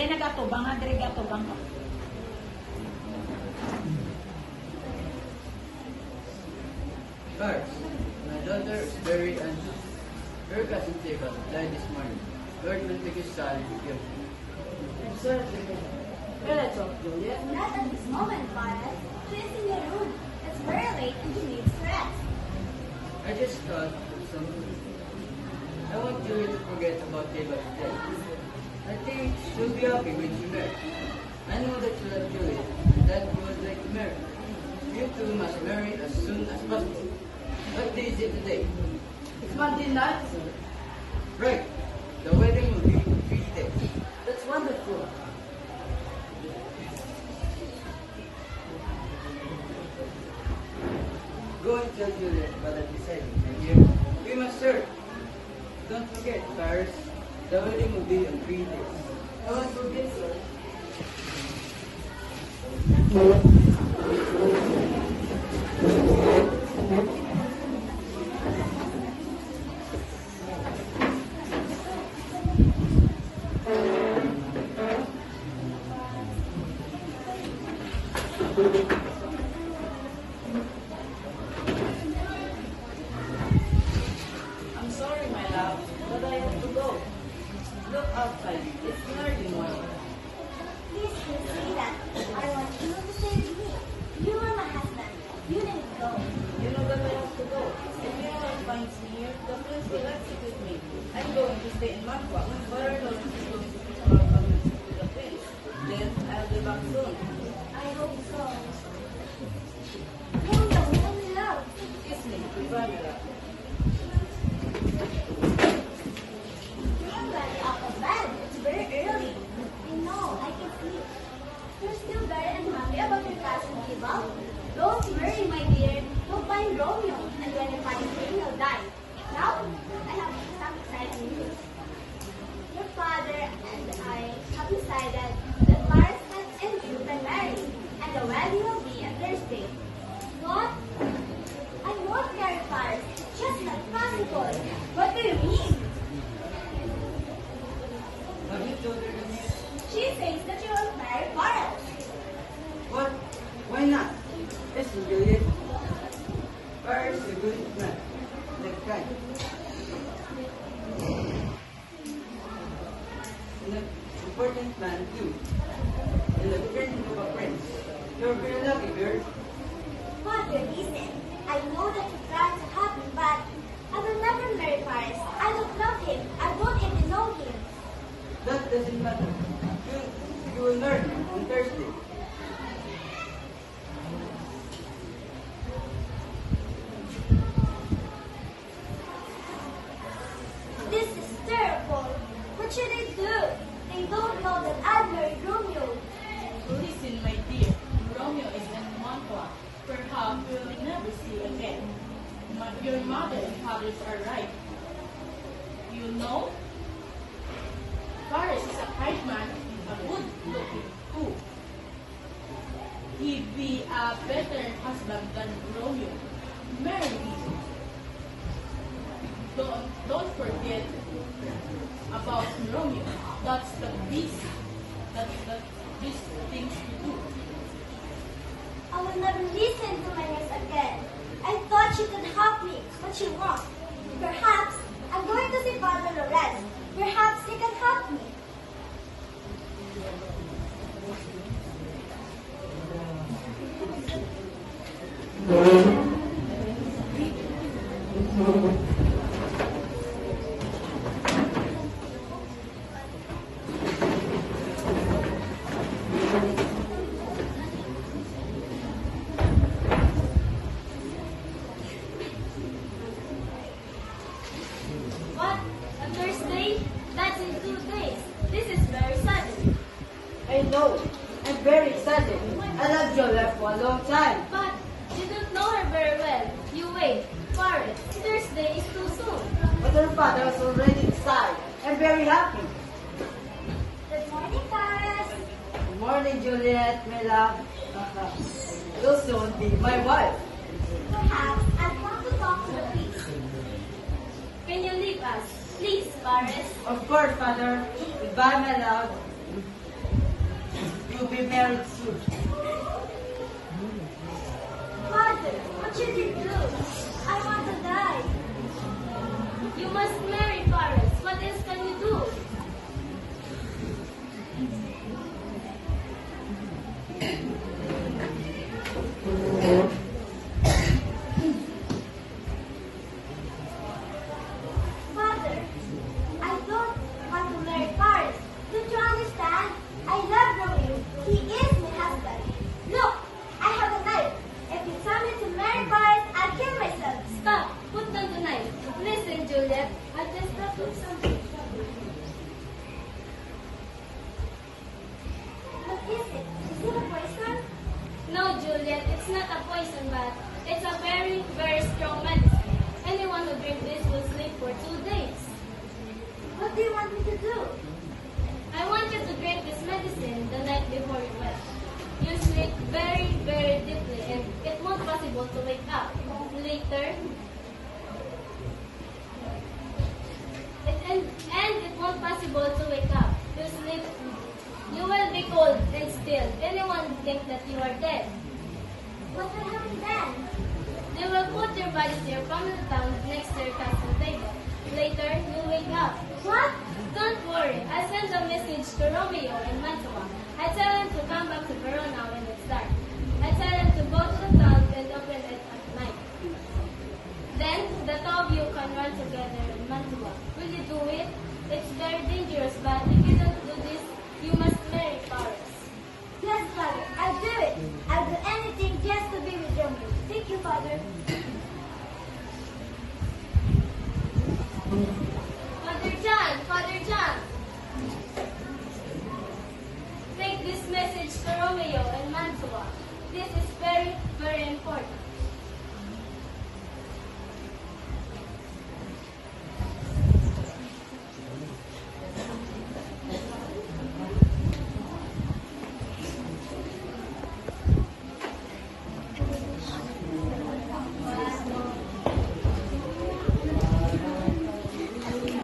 Dire na gatubang, ha? Dire gatubang ka. First, my daughter is very anxious. Her cousin Jacob died this morning. Lord will make his son guilty. I'm sorry to hear that. May I talk, Juliet? Not at this moment, Father. She is in your room. It's very late and she needs rest. I just thought of something. I want Julie to forget about Jacob's death. I think she'll be happy when she marries. I know that she loves Julie and that you would like to marry. You two must marry as soon as possible. What day is it today? It's Monday night, sir. Right. The wedding will be in 3 days. That's wonderful. Go and tell Juliet what I decided. And here, we must serve. Don't forget, Paris. The wedding will be in 3 days. I won't forget, sir. I'm sorry, my love, but I have to go. Look outside. It's early morning. Please don't say that. I want you to stay with me. You are my husband. You need to go. You know that I have to go. If anyone finds me here, the prince will not sit with me. I'm going to stay in Mantua. Father knows he's going to teach about coming to the prince. Then I'll be back soon. I hope so. Romeo, my love. Kiss me. Goodbye, my love. You're already up of bed. It's very early. I know. I can sleep. You're still very unhappy about your cousin Tybalt. Don't worry, my dear. You'll find Romeo. And when you find him, you'll die. Now, I have some exciting news. Your father and I have decided that Paris and you can marry. And the wedding will be on Thursday. What? I won't marry Paris. It's just not possible. What do you mean? Have you told her the news? She says that you will marry Paris. What? Why not? Listen, Juliet. Paris is a good man. That kind. And an important man too. And a friend of a prince. You're very lucky, girl. Father, listen. I know that you try to help me, but I will never marry Paris. I don't love him. I won't even know him. That doesn't matter. You will learn on Thursday. This is terrible. What should I do? They don't know that I married Romeo. Listen, my dear. Romeo is in Mantua. Perhaps we will never see you again. Your mother and fathers are right. You know, Paris is a kind man, a good-looking too. He'd be a better husband than Romeo. Marry him. Don't forget about Romeo. That's the beast. That's the beast things to do. I will never listen to my niece again. I thought she could help me, but she won't. Perhaps I'm going to see Father Lorenz. Perhaps he can help me. What? On Thursday? That's in 2 days. This is very sudden. I know. I'm very excited. I love Juliet for a long time. But you don't know her very well. You wait. Paris, Thursday is too soon. But her father has already decided. I'm very happy. Good morning, Paris. Good morning, Juliet, my love. You'll soon be my wife. Perhaps I'd want to talk to the priest. Can you leave us? Please, Paris. Of course, Father. Goodbye, my love. to be married soon. Father, what should you do? I want to die. You must marry Paris. What else can you do? Father, I don't want to marry Paris. Don't you understand? I love Romeo. He is my husband. Look, I have a knife. If you tell me to marry Paris, I'll kill myself. Stop. Put down the knife. Listen, Juliet. I just thought of something. What is it? Is it a poison? No, Juliet. It's not a poison, but it's a very, very strong medicine. Anyone who drinks this will sleep for 2 days. What do you want me to do? I want you to drink this medicine the night before you wed. You sleep very, very deeply and it won't possible to wake up. Later, and it won't possible to wake up. You sleep, you will be cold and still. Anyone will think that you are dead. What will happen then? They will put your body to your family town next to your castle table. Later, you wake up. What? Don't worry. I send a message to Romeo in Mantua. I tell him to come back to Verona when it's dark. I tell him to go to the town and open it at night. Then, the two of you can run together in Mantua. Will you do it? It's very dangerous, but if you don't do this, you must marry Paris. Yes, Father. I'll do it. I'll do anything just to be with Romeo. Thank you, Father. Father John. Take this message to Romeo in Mantua. This is very, very important.